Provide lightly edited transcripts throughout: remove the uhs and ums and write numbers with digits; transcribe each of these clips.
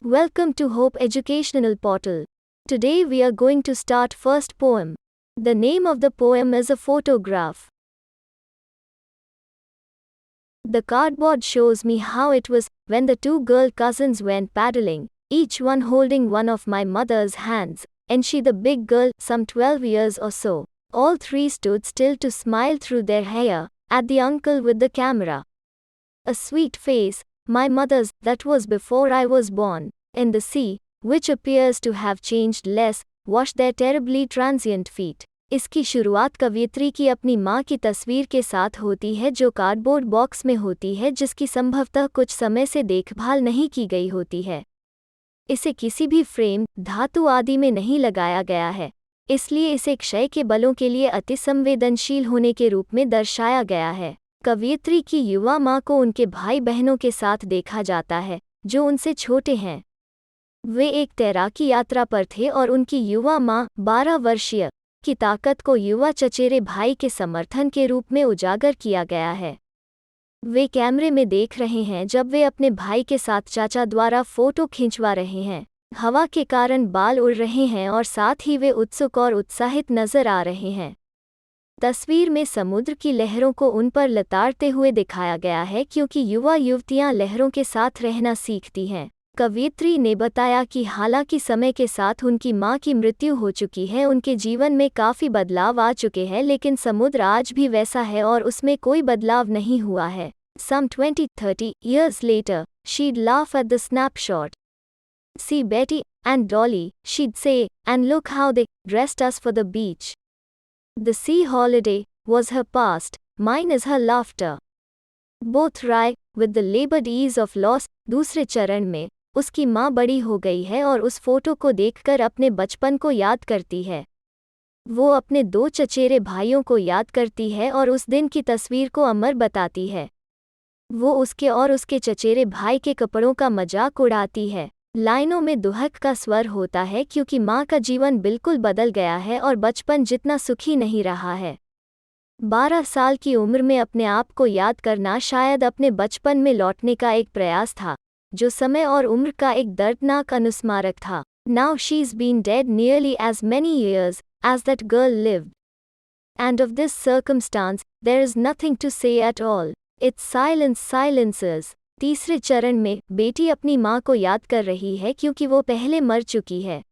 Welcome to Hope Educational Portal. Today we are going to start first poem. The name of the poem is a photograph. The cardboard shows me how it was when the two girl cousins went paddling, each one holding one of my mother's hands, and she the big girl, some 12 years or so. All three stood still to smile through their hair at the uncle with the camera. A sweet face, my mother's, that was before I was born, and the sea, which appears to have changed less, washed their terribly transient feet. इसकी शुरुआत कवयित्री की अपनी माँ की तस्वीर के साथ होती है जो कार्डबोर्ड बॉक्स में होती है जिसकी संभवतः कुछ समय से देखभाल नहीं की गई होती है। इसे किसी भी फ्रेम, धातु आदि में नहीं लगाया गया है, इसलिए इसे क्षय के बलों के लिए अतिसंवेदनशील होने के रूप में दर्शाया गया है। कवयित्री की युवा माँ को उनके भाई बहनों के साथ देखा जाता है जो उनसे छोटे हैं। वे एक तैराकी यात्रा पर थे और उनकी युवा माँ 12 वर्षीय की ताकत को युवा चचेरे भाई के समर्थन के रूप में उजागर किया गया है। वे कैमरे में देख रहे हैं जब वे अपने भाई के साथ चाचा द्वारा फोटो खिंचवा रहे हैं। हवा के कारण बाल उड़ रहे हैं और साथ ही वे उत्सुक और उत्साहित नजर आ रहे हैं। तस्वीर में समुद्र की लहरों को उन पर लताड़ते हुए दिखाया गया है क्योंकि युवा युवतियां लहरों के साथ रहना सीखती हैं। कवयित्री ने बताया कि हालांकि समय के साथ उनकी मां की मृत्यु हो चुकी है, उनके जीवन में काफ़ी बदलाव आ चुके हैं, लेकिन समुद्र आज भी वैसा है और उसमें कोई बदलाव नहीं हुआ है। Some 20-30 years later, she'd laugh at the snapshot. See Betty and Dolly, she'd say, and look how they dressed us for the beach. The sea holiday was her past, mine is her laughter. Both wry with the labored ease of loss. दूसरे चरण में उसकी माँ बड़ी हो गई है और उस फोटो को देखकर अपने बचपन को याद करती है। वो अपने दो चचेरे भाइयों को याद करती है और उस दिन की तस्वीर को अमर बताती है। वो उसके और उसके चचेरे भाई के कपड़ों का मजाक उड़ाती है। लाइनों में दुहक का स्वर होता है क्योंकि माँ का जीवन बिल्कुल बदल गया है और बचपन जितना सुखी नहीं रहा है। 12 साल की उम्र में अपने आप को याद करना शायद अपने बचपन में लौटने का एक प्रयास था, जो समय और उम्र का एक दर्दनाक अनुस्मारक था। Now she's been dead nearly as many years as that girl lived. And of this circumstance, there is nothing to say at all. It's silence silences. तीसरे चरण में बेटी अपनी माँ को याद कर रही है क्योंकि वो पहले मर चुकी है।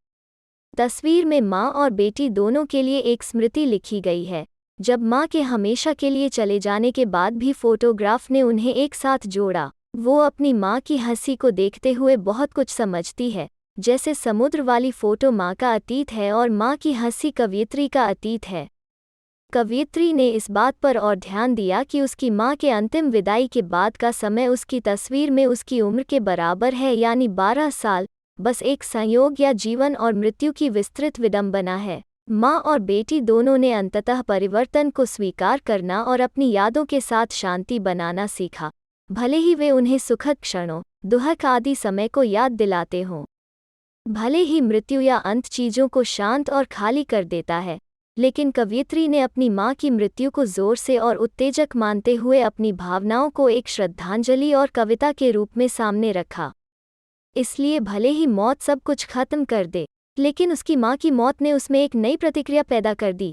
तस्वीर में माँ और बेटी दोनों के लिए एक स्मृति लिखी गई है। जब माँ के हमेशा के लिए चले जाने के बाद भी फोटोग्राफ ने उन्हें एक साथ जोड़ा। वो अपनी माँ की हंसी को देखते हुए बहुत कुछ समझती है, जैसे समुद्र वाली फोटो माँ का अतीत है और माँ की हंसी कवयित्री का अतीत है। कवयित्री ने इस बात पर और ध्यान दिया कि उसकी माँ के अंतिम विदाई के बाद का समय उसकी तस्वीर में उसकी उम्र के बराबर है, यानी 12 साल, बस एक संयोग या जीवन और मृत्यु की विस्तृत विडंबना है। माँ और बेटी दोनों ने अंततः परिवर्तन को स्वीकार करना और अपनी यादों के साथ शांति बनाना सीखा, भले ही वे उन्हें सुखद क्षणों, दुहक आदि समय को याद दिलाते हों। भले ही मृत्यु या अंत चीज़ों को शांत और खाली कर देता है, लेकिन कवयित्री ने अपनी माँ की मृत्यु को जोर से और उत्तेजक मानते हुए अपनी भावनाओं को एक श्रद्धांजलि और कविता के रूप में सामने रखा। इसलिए भले ही मौत सब कुछ खत्म कर दे, लेकिन उसकी माँ की मौत ने उसमें एक नई प्रतिक्रिया पैदा कर दी।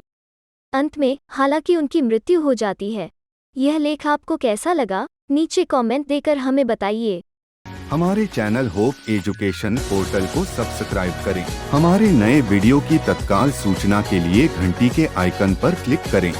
अंत में, हालांकि उनकी मृत्यु हो जाती है। यह लेख आपको कैसा लगा? नीचे कमेंट देकर हमें बताइए। हमारे चैनल होप एजुकेशन पोर्टल को सब्सक्राइब करें। हमारे नए वीडियो की तत्काल सूचना के लिए घंटी के आइकन पर क्लिक करें।